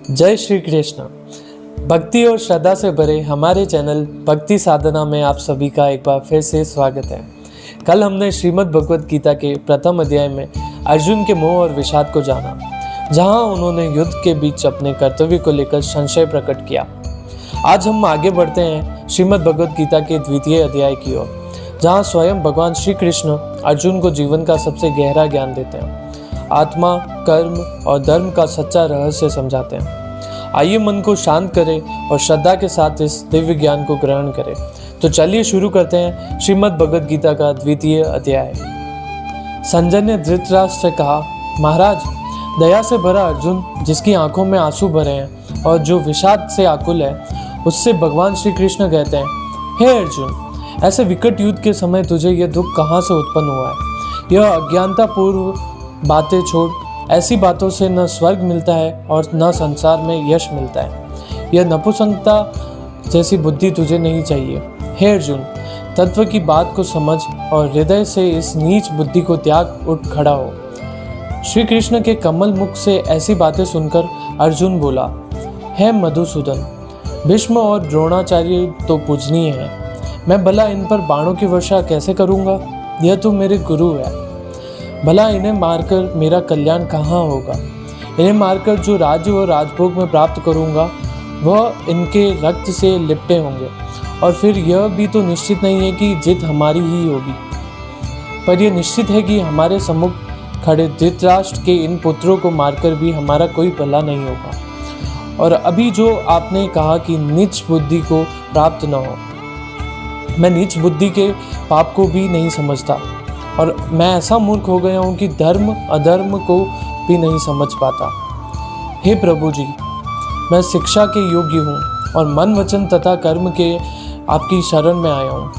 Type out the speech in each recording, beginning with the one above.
जय श्री कृष्ण। भक्ति और श्रद्धा से भरे हमारे चैनल भक्ति साधना में आप सभी का एक बार फिर से स्वागत है। कल हमने श्रीमद् भगवद गीता के प्रथम अध्याय में अर्जुन के मोह और विषाद को जाना, जहां उन्होंने युद्ध के बीच अपने कर्तव्य को लेकर संशय प्रकट किया। आज हम आगे बढ़ते हैं श्रीमद् भगवद गीता के द्वितीय अध्याय की ओर, जहां स्वयं भगवान श्री कृष्ण अर्जुन को जीवन का सबसे गहरा ज्ञान देते हैं, आत्मा, कर्म और धर्म का सच्चा रहस्य समझाते हैं। आइए मन को शांत करें और श्रद्धा के साथ इस दिव्य ज्ञान को ग्रहण करें। तो चलिए शुरू करते हैं श्रीमद् भगवद गीता का द्वितीय अध्याय। संजय ने धृतराष्ट्र से कहा, महाराज, दया से भरा अर्जुन, जिसकी आंखों में आंसू भरे हैं और जो विषाद से आकुल है, उससे भगवान श्री कृष्ण कहते हैं, हे अर्जुन, ऐसे विकट युद्ध के समय तुझे यह दुख कहाँ से उत्पन्न हुआ है? यह अज्ञानता पूर्व बातें छोड़, ऐसी बातों से न स्वर्ग मिलता है और न संसार में यश मिलता है। यह नपुंसकता जैसी बुद्धि तुझे नहीं चाहिए। हे अर्जुन, तत्व की बात को समझ और हृदय से इस नीच बुद्धि को त्याग उठ खड़ा हो। श्री कृष्ण के कमल मुख से ऐसी बातें सुनकर अर्जुन बोला, हे मधुसूदन, भीष्म और द्रोणाचार्य तो पूजनीय है, मैं भला इन पर बाणों की वर्षा कैसे करूँगा? यह तो मेरे गुरु है, भला इन्हें मारकर मेरा कल्याण कहाँ होगा? इन्हें मारकर जो राज्य और राजभोग में प्राप्त करूँगा वह इनके रक्त से लिपटे होंगे, और फिर यह भी तो निश्चित नहीं है कि जीत हमारी ही होगी, पर यह निश्चित है कि हमारे सम्मुख खड़े धृतराष्ट्र के इन पुत्रों को मारकर भी हमारा कोई भला नहीं होगा। और अभी जो आपने कहा कि नीच बुद्धि को प्राप्त न हो, मैं नीच बुद्धि के पाप को भी नहीं समझता, और मैं ऐसा मूर्ख हो गया हूँ कि धर्म अधर्म को भी नहीं समझ पाता। हे प्रभु जी, मैं शिक्षा के योग्य हूँ और मन वचन तथा कर्म के आपकी शरण में आया हूँ।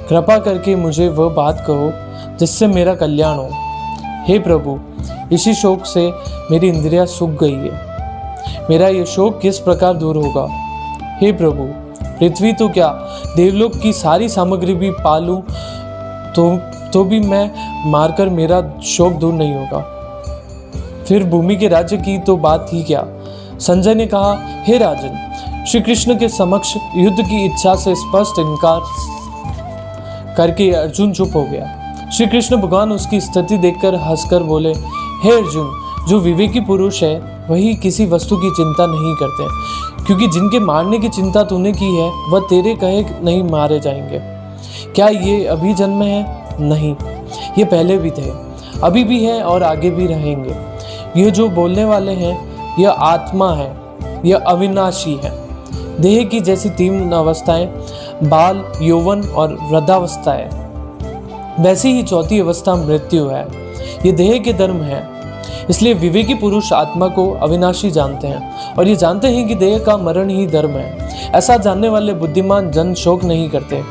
कृपा करके मुझे वह बात कहो जिससे मेरा कल्याण हो। हे प्रभु, इसी शोक से मेरी इंद्रियां सूख गई है, मेरा ये शोक किस प्रकार दूर होगा? हे प्रभु, पृथ्वी तो क्या, देवलोक की सारी सामग्री भी पालूं तो भी मैं मारकर मेरा शोक दूर नहीं होगा, फिर भूमि के राज्य की तो बात ही क्या। संजय ने कहा, हे राजन, श्री कृष्ण के समक्ष युद्ध की इच्छा से स्पष्ट इनकार करके अर्जुन चुप हो गया। श्री कृष्ण भगवान उसकी स्थिति देखकर हंसकर बोले, हे अर्जुन, जो विवेकी पुरुष है वही किसी वस्तु की चिंता नहीं करते, क्योंकि जिनके मारने की चिंता तूने की है वह तेरे कहे नहीं मारे जाएंगे। क्या ये अभी जन्म है? नहीं, ये पहले भी थे, अभी भी है और आगे भी रहेंगे। ये जो बोलने वाले हैं यह आत्मा है, यह अविनाशी है। देह की जैसी तीन अवस्थाएं, बाल, यौवन और वृद्धावस्था है, वैसी ही चौथी अवस्था मृत्यु है। ये देह के धर्म है। इसलिए विवेकी पुरुष आत्मा को अविनाशी जानते हैं और ये जानते हैं कि देह का मरण ही धर्म है। ऐसा जानने वाले बुद्धिमान जन शोक नहीं करते।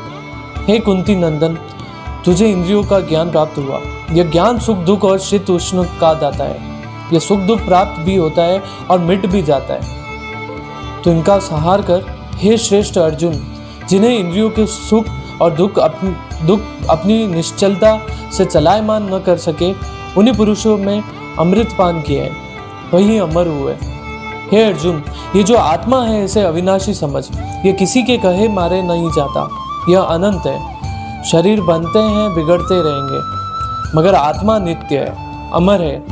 हे कुंती नंदन, तुझे इंद्रियों का ज्ञान प्राप्त हुआ। यह ज्ञान सुख दुख और शीत उष्ण का दाता है। यह सुख दुख प्राप्त भी होता है और मिट भी जाता है। तो इनका सहार कर, हे श्रेष्ठ अर्जुन, जिन्हें इंद्रियों के सुख और दुख अपनी निश्चलता से चलायमान न कर सके, उन्हीं पुरुषों में अमृत पान किया है, वही अमर हुए। हे अर्जुन, ये जो आत्मा है इसे अविनाशी समझ। ये किसी के कहे मारे नहीं जाता, यह अनंत है। शरीर बनते हैं, बिगड़ते रहेंगे, मगर आत्मा नित्य है, अमर है,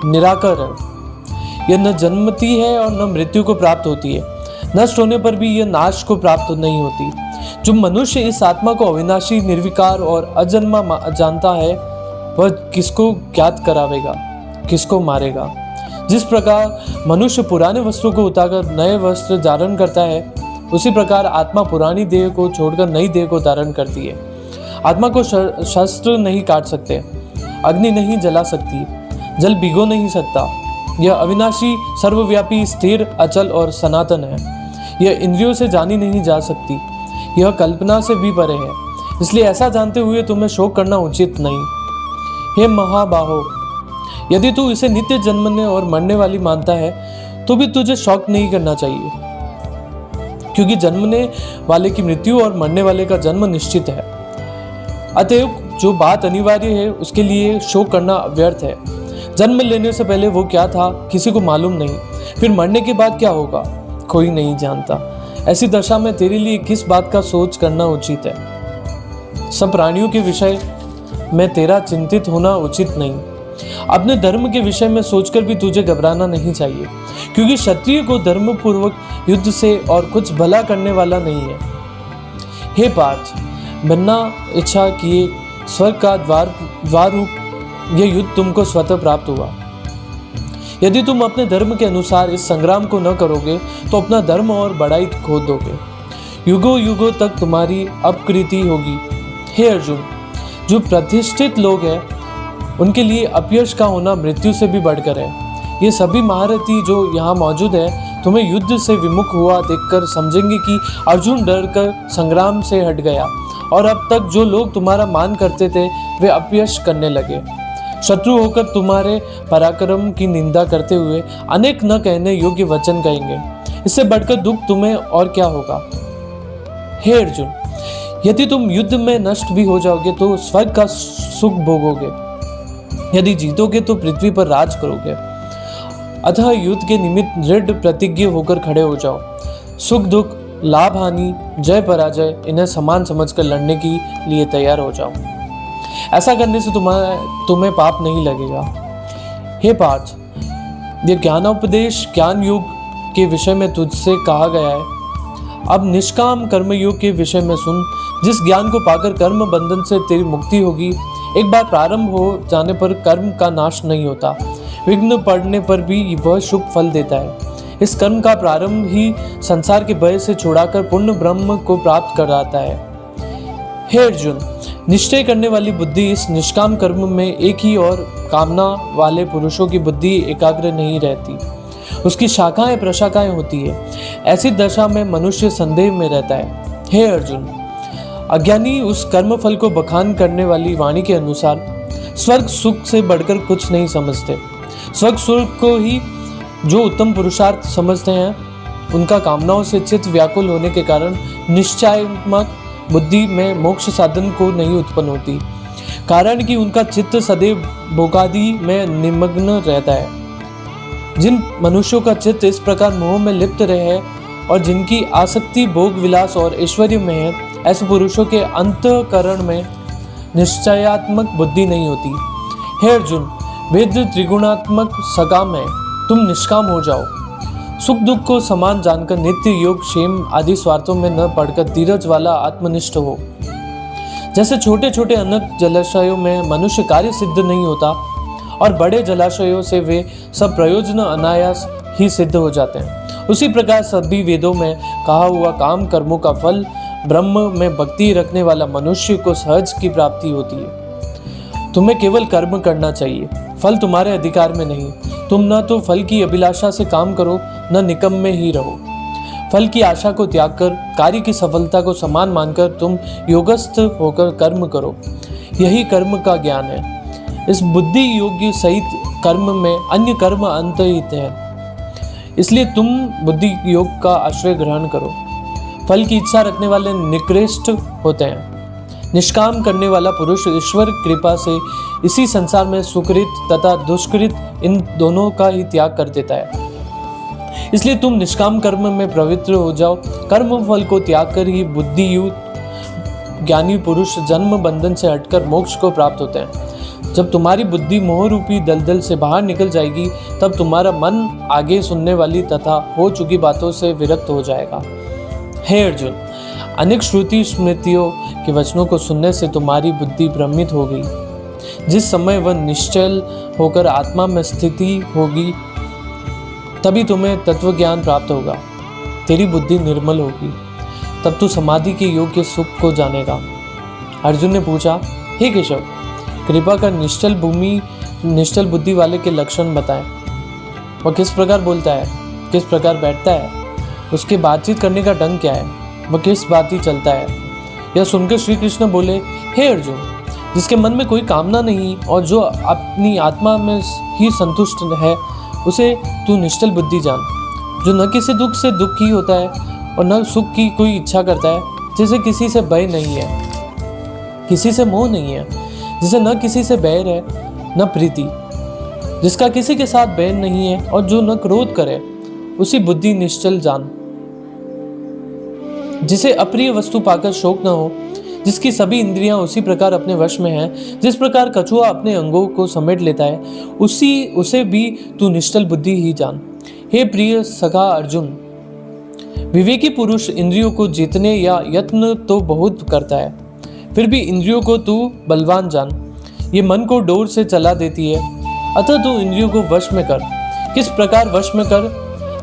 निराकर है। यह न जन्मती है और न मृत्यु को प्राप्त होती है। नष्ट होने पर भी यह नाश को प्राप्त नहीं होती। जो मनुष्य इस आत्मा को अविनाशी, निर्विकार और अजन्मा जानता है, वह किसको ज्ञात करावेगा, किसको मारेगा? जिस प्रकार मनुष्य पुराने वस्त्रों को उतारकर नए वस्त्र धारण करता है, उसी प्रकार आत्मा पुरानी देह को छोड़कर नई देह को धारण करती है। आत्मा को शस्त्र नहीं काट सकते, अग्नि नहीं जला सकती, जल भिगो नहीं सकता। यह अविनाशी, सर्वव्यापी, स्थिर, अचल और सनातन है। यह इंद्रियों से जानी नहीं जा सकती, यह कल्पना से भी परे है। इसलिए ऐसा जानते हुए तुम्हें शोक करना उचित नहीं। हे महाबाहो, यदि तू इसे नित्य जन्मने और मरने वाली मानता है तो भी तुझे शोक नहीं करना चाहिए, क्योंकि जन्मने वाले की मृत्यु और मरने वाले का जन्म निश्चित है। अतएव जो बात अनिवार्य है उसके लिए शोक करना व्यर्थ है। जन्म लेने से पहले वो क्या था किसी को मालूम नहीं, फिर मरने के बाद क्या होगा कोई नहीं जानता। ऐसी दशा में तेरे लिए किस बात का सोच करना उचित है? सब प्राणियों के विषय में तेरा चिंतित होना उचित नहीं। अपने धर्म के विषय में सोचकर भी तुझे घबराना नहीं चाहिए, क्योंकि क्षत्रिय को धर्म पूर्वक युद्ध से और कुछ भला करने वाला नहीं है। हे पार्थ, बिना इच्छा किए स्वर्ग का द्वार रूप यह युद्ध तुमको स्वतः प्राप्त हुआ। यदि तुम अपने धर्म के अनुसार इस संग्राम को न करोगे तो अपना धर्म और बड़ाई खो दोगे। युगों युगों तक तुम्हारी अपकृति होगी। हे अर्जुन, जो प्रतिष्ठित लोग हैं उनके लिए अपयश का होना मृत्यु से भी बढ़कर है। ये सभी महारथी जो यहाँ मौजूद है तुम्हें युद्ध से विमुख हुआ देखकर समझेंगे कि अर्जुन डर कर संग्राम से हट गया और अब तक जो लोग तुम्हारा मान करते थे वे अपयश करने लगे। शत्रु होकर तुम्हारे पराक्रम की निंदा करते हुए अनेक न कहने योग्य वचन कहेंगे। इससे बढ़कर दुख तुम्हें और क्या होगा? हे अर्जुन, यदि तुम युद्ध में नष्ट भी हो जाओगे तो स्वर्ग का सुख भोगोगे, यदि जीतोगे तो पृथ्वी पर राज करोगे। अतः युद्ध के निमित्त दृढ़ प्रतिज्ञ होकर खड़े हो जाओ। सुख दुख, लाभ हानि, जय पराजय इन्हें समान समझकर लड़ने के लिए तैयार हो जाओ। ऐसा करने से तुम्हें पाप नहीं लगेगा। हे पार्थ, ये ज्ञानोपदेश ज्ञान योग के विषय में तुझसे कहा गया है। अब निष्काम कर्मयोग के विषय में सुन। जिस ज्ञान को पाकर कर्म बंधन से तेरी मुक्ति होगी, एक बार प्रारंभ हो जाने पर कर्म का नाश नहीं होता, विघ्न पड़ने पर भी वह शुभ फल देता है। इस कर्म का प्रारंभ ही संसार के भय से छुड़ाकर पूर्ण ब्रह्म को प्राप्त कराता है। हे अर्जुन, निश्चय करने वाली बुद्धि इस निष्काम कर्म में एक ही और कामना वाले पुरुषों की बुद्धि एकाग्र नहीं रहती, उसकी शाखाएं प्रशाखाएं होती है। ऐसी दशा में मनुष्य संदेह में रहता है। हे अर्जुन, अज्ञानी उस कर्म फल को बखान करने वाली वाणी के अनुसार स्वर्ग सुख से बढ़कर कुछ नहीं समझते। स्वर्ग सुख को ही जो उत्तम पुरुषार्थ समझते हैं, उनका कामनाओं से चित्त व्याकुल होने के कारण निश्चयात्मक बुद्धि में मोक्ष साधन को नहीं उत्पन्न होती, कारण कि उनका चित्त सदैव भोगादि में निमग्न रहता है। जिन मनुष्यों का चित्त इस प्रकार मोह में लिप्त रहे और जिनकी आसक्ति भोग विलास और ऐश्वर्य में है, ऐसे पुरुषों के अंतःकरण में निश्चयात्मक बुद्धि नहीं होती। हे अर्जुन, वेद त्रिगुणात्मक सकाम है, तुम निष्काम हो जाओ। सुख दुख को समान जानकर नित्य योग क्षेम आदि स्वार्थों में न पड़कर धीरज वाला आत्मनिष्ठ हो। जैसे छोटे छोटे अनंत जलाशयों में मनुष्य कार्य सिद्ध नहीं होता और बड़े जलाशयों से वे सब प्रयोजन अनायास ही सिद्ध हो जाते हैं, उसी प्रकार सभी वेदों में कहा हुआ काम कर्मों का फल ब्रह्म में भक्ति रखने वाला मनुष्य को सहज की प्राप्ति होती है। तुम्हें केवल कर्म करना चाहिए, फल तुम्हारे अधिकार में नहीं। तुम न तो फल की अभिलाषा से काम करो, न निकम में ही रहो। फल की आशा को त्याग कर कार्य की सफलता को समान मानकर तुम योगस्थ होकर कर्म करो, यही कर्म का ज्ञान है। इस बुद्धि योग्य सहित कर्म में अन्य कर्म अंतहित है, इसलिए तुम बुद्धि योग का आश्रय ग्रहण करो। फल की इच्छा रखने वाले निकृष्ट होते हैं। निष्काम करने वाला पुरुष ईश्वर कृपा से इसी संसार में सुकृत तथा दुष्कृत इन दोनों का ही त्याग कर देता है। इसलिए तुम निष्काम कर्म में पवित्र हो जाओ। कर्म फल को त्याग कर ही बुद्धियुक्त ज्ञानी पुरुष जन्म बंधन से हटकर मोक्ष को प्राप्त होते हैं। जब तुम्हारी बुद्धि मोह रूपी दलदल से बाहर निकल जाएगी, तब तुम्हारा मन आगे सुनने वाली तथा हो चुकी बातों से विरक्त हो जाएगा। हे अर्जुन, अनेक श्रुति स्मृतियों के वचनों को सुनने से तुम्हारी बुद्धि भ्रमित हो गई। जिस समय वह निश्चल होकर आत्मा में स्थिति होगी, तभी तुम्हें तत्व ज्ञान प्राप्त होगा। तेरी बुद्धि निर्मल होगी, तब तू समाधि के योग के सुख को जानेगा। अर्जुन ने पूछा, हे केशव, कृपा कर निश्चल बुद्धि वाले के लक्षण बताएं। वह किस प्रकार बोलता है, किस प्रकार बैठता है, उसके बातचीत करने का ढंग क्या है, वह किस बात ही चलता है। यह सुनकर श्री कृष्ण बोले, हे अर्जुन, जिसके मन में कोई कामना नहीं और जो अपनी आत्मा में ही संतुष्ट है, उसे तू निश्चल बुद्धि जान। जो न किसी दुख से दुखी होता है और न सुख की कोई इच्छा करता है, जिसे किसी से भय नहीं है, किसी से मोह नहीं है, जिसे न किसी से बैर है न प्रीति, जिसका किसी के साथ बैर नहीं है और जो न क्रोध करे उसी बुद्धि निश्चल जान, जिसे अप्रिय वस्तु पाकर शोक न हो, जिसकी सभी इंद्रियां उसी प्रकार अपने वश में हैं, जिस प्रकार कछुआ अपने अंगों को समेट लेता है, उसे भी तू निश्चल बुद्धि ही जान। हे प्रिय सखा अर्जुन, विवेकी पुरुष इंद्रियों को जीतने या यत्न तो बहुत करता है, फिर भी इंद्रियों को तू बलवान जान। ये मन को डोर से चला देती है, अतः तू इंद्रियों को वश में कर। किस प्रकार वश में कर?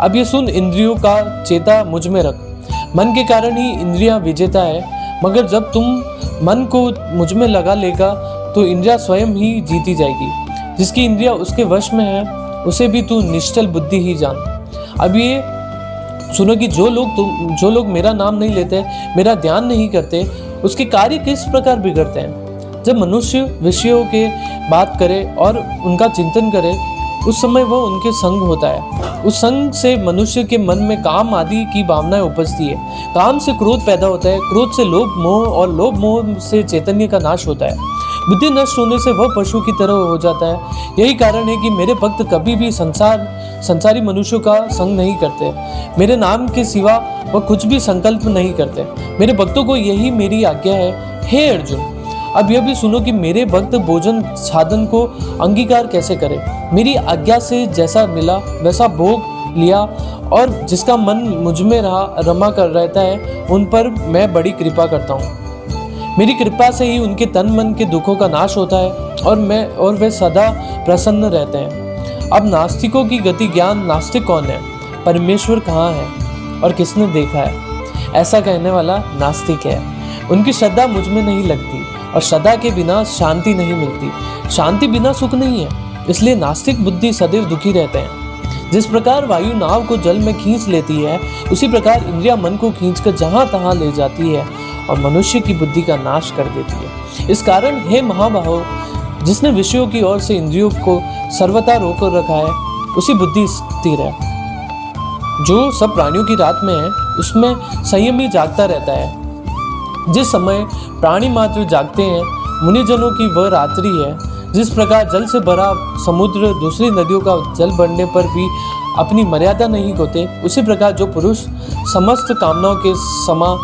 अब ये सुन, इंद्रियों का चेता मुझ में रख। मन के कारण ही इंद्रियां विजेता है, मगर जब तुम मन को मुझ में लगा लेगा तो इंद्रिया स्वयं ही जीती जाएगी। जिसकी इंद्रिया उसके वश में है, उसे भी तू निश्चल बुद्धि ही जान। अब ये सुनो कि जो लोग मेरा नाम नहीं लेते, मेरा ध्यान नहीं करते, उसके कार्य किस प्रकार बिगड़ते हैं। जब मनुष्य विषयों के बात करे और उनका चिंतन करे, उस समय वह उनके संग होता है। उस संग से मनुष्य के मन में काम आदि की भावनाएं उपजती है। काम से क्रोध पैदा होता है, क्रोध से लोभ मोह, और लोभ मोह से चैतन्य का नाश होता है। बुद्धि नष्ट होने से वह पशु की तरह हो जाता है। यही कारण है कि मेरे भक्त कभी भी संसारी मनुष्यों का संग नहीं करते। मेरे नाम के सिवा वह कुछ भी संकल्प नहीं करते। मेरे भक्तों को यही मेरी आज्ञा है। हे अर्जुन, अब यह भी सुनो कि मेरे भक्त भोजन साधन को अंगीकार कैसे करें। मेरी आज्ञा से जैसा मिला वैसा भोग लिया, और जिसका मन मुझ में रमा कर रहता है, उन पर मैं बड़ी कृपा करता हूँ। मेरी कृपा से ही उनके तन मन के दुखों का नाश होता है, और वे सदा प्रसन्न रहते हैं। अब नास्तिकों की गति ज्ञान। नास्तिक कौन है? परमेश्वर कहाँ है और किसने देखा है, ऐसा कहने वाला नास्तिक है। उनकी श्रद्धा मुझ में नहीं लगती, और श्रद्धा के बिना शांति नहीं मिलती। शांति बिना सुख नहीं है, इसलिए नास्तिक बुद्धि सदैव दुखी रहते हैं। जिस प्रकार वायु नाव को जल में खींच लेती है, उसी प्रकार इंद्रिया मन को खींचकर जहां तहां ले जाती है और मनुष्य की बुद्धि का नाश कर देती है। इस कारण हे महाबाहो, जिसने विषयों की ओर से इंद्रियों को सर्वथा रोक रखा है, उसी बुद्धि स्थिर है। जो सब प्राणियों की रात में है, उसमें संयमी जागता रहता है। जिस समय प्राणी मात्र जागते हैं, मुनिजनों की वह रात्रि है। जिस प्रकार जल से भरा समुद्र दूसरी नदियों का जल बढ़ने पर भी अपनी मर्यादा नहीं खोते, उसी प्रकार जो पुरुष समस्त कामनाओं के समा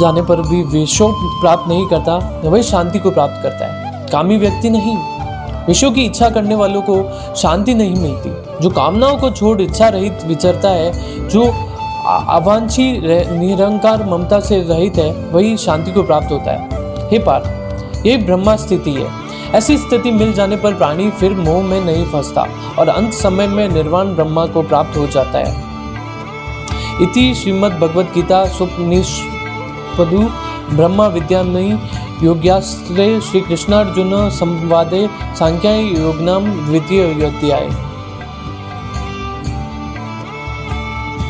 जाने पर भी विषयों प्राप्त नहीं करता, वही शांति को प्राप्त करता है। कामी व्यक्ति नहीं, विषयों की इच्छा करने वालों को शांति नहीं मिलती। जो कामनाओं को छोड़ इच्छा रहित विचरता है, जो अवांछी निरंकार ममता से रहित है, वही शांति को प्राप्त होता है। हे पार्थ, यही ब्रह्मा स्थिति है। ऐसी स्थिति मिल जाने पर प्राणी फिर मोह में नहीं फंसता और अंत समय में निर्वाण ब्रह्मा को प्राप्त हो जाता है। इति श्रीमद् भगवद गीता सुपनिषदु ब्रह्मा विद्यामयी योग्यास्त्रे श्री कृष्णार्जुन संवादे सांख्याय योगनाम द्वितीय अध्याय।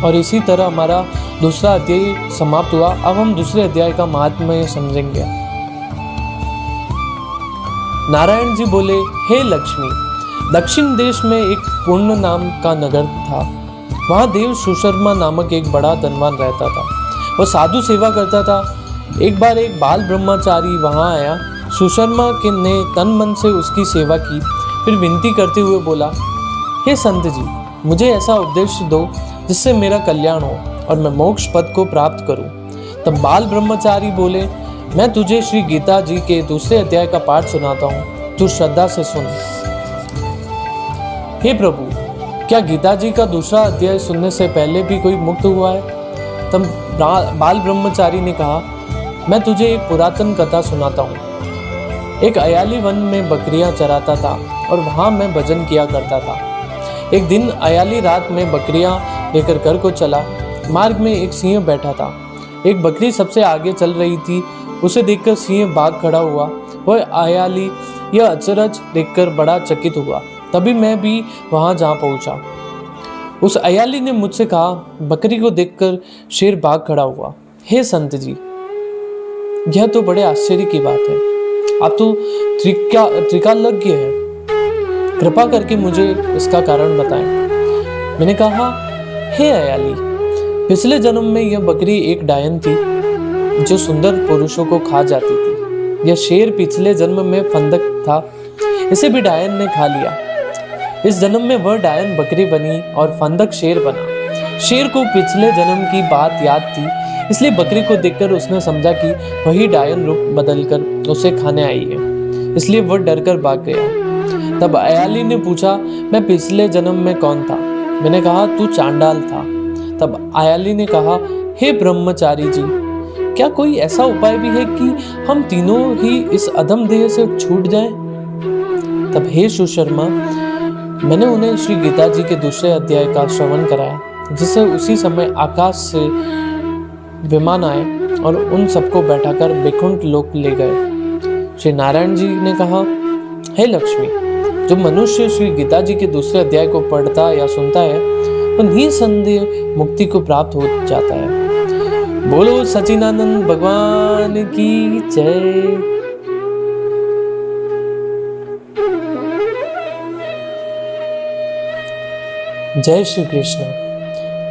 और इसी तरह हमारा दूसरा अध्याय समाप्त हुआ। अब हम दूसरे अध्याय का महात्म्य समझेंगे। नारायण जी बोले, हे लक्ष्मी, दक्षिण देश में एक पूर्ण नाम का नगर था। वहाँ देव सुशर्मा नामक एक बड़ा धनवान रहता था। वह साधु सेवा करता था। एक बार एक बाल ब्रह्मचारी वहाँ आया। सुशर्मा ने तन मन से उसकी सेवा की, फिर विनती करते हुए बोला, हे संत जी, मुझे ऐसा उपदेश दो जिससे मेरा कल्याण हो और मैं मोक्ष पद को प्राप्त करूं। तब बाल ब्रह्मचारी बोले, मैं तुझे श्री गीता जी के दूसरे अध्याय का पाठ सुनाता हूँ, तू श्रद्धा से सुन। हे प्रभु, क्या गीता जी का दूसरा अध्याय सुनने से पहले भी कोई मुक्त हुआ है? तब बाल ब्रह्मचारी ने कहा, मैं तुझे एक पुरातन कथा सुनाता हूँ। एक अयाली वन में बकरियां चराता था और वहाँ मैं भजन किया करता था। एक दिन अयाली रात में बकरियां लेकर घर को चला। मार्ग में एक सिंह बैठा था। एक बकरी सबसे आगे चल रही थी। उसे देखकर सिंह भाग खड़ा हुआ। वह अयाली यह अचरज देखकर बड़ा चकित हुआ। तभी मैं भी वहां जा पहुंचा। उस अयाली ने मुझसे कहा, बकरी को देखकर शेर भाग खड़ा हुआ। हे संत जी, यह तो बड़े आश्चर्य की बात है। आप तो त्रिकालज्ञ हैं, कृपा करके मुझे इसका कारण बताएं। मैंने कहा, हे अयाली, पिछले जन्म में यह बकरी एक डायन थी जो सुंदर पुरुषों को खा जाती थी। यह शेर पिछले जन्म में फंदक था, इसे भी डायन ने खा लिया। इस जन्म में वह डायन बकरी बनी और फंदक शेर बना। शेर को पिछले जन्म की बात याद थी, इसलिए बकरी को देखकर उसने समझा कि वही डायन रूप बदलकर उसे खाने आई है, इसलिए वह डरकर भाग गया। तब अयाली ने पूछा, मैं पिछले जन्म में कौन था? मैंने कहा, तू चांडाल था। तब अयाली ने कहा, हे ब्रह्मचारी जी, क्या कोई ऐसा उपाय भी है कि हम तीनों ही इस अधम देह से छूट जाएं? तब हे सुशर्मा, मैंने उन्हें श्री गीता जी के दूसरे अध्याय का श्रवण कराया, जिससे उसी समय आकाश से विमान आए और उन सबको बैठाकर बैकुंठ लोक ले गए। श्री नारायण जी ने कहा, हे लक्ष्मी, जो मनुष्य श्री गीता जी के दूसरे अध्याय को पढ़ता या सुनता है, वो निसंदेह मुक्ति को प्राप्त हो जाता है। बोलो सच्चिदानंद भगवान की जय। जय श्री कृष्ण।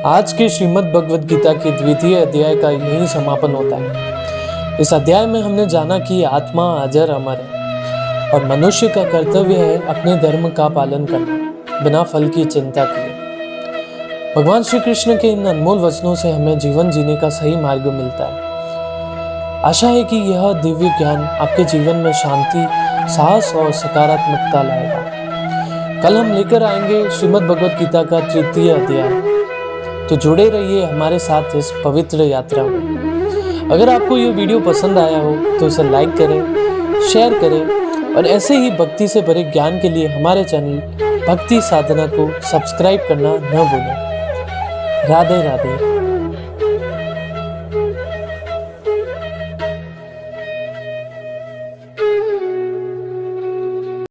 आज के श्रीमद् भगवद गीता के द्वितीय अध्याय का यही समापन होता है। इस अध्याय में हमने जाना कि आत्मा अजर अमर है और मनुष्य का कर्तव्य है अपने धर्म का पालन करना बिना फल की चिंता किए। भगवान श्री कृष्ण के इन अनमोल वचनों से हमें जीवन जीने का सही मार्ग मिलता है। आशा है कि यह दिव्य ज्ञान आपके जीवन में शांति, साहस और सकारात्मकता लाएगा। कल हम लेकर आएंगे श्रीमद् भगवद गीता का तृतीय अध्याय, तो जुड़े रहिए हमारे साथ इस पवित्र यात्रा में। अगर आपको ये वीडियो पसंद आया हो तो इसे लाइक करें, शेयर करें और ऐसे ही भक्ति से भरे ज्ञान के लिए हमारे चैनल भक्ति साधना को सब्सक्राइब करना न भूलें। राधे राधे।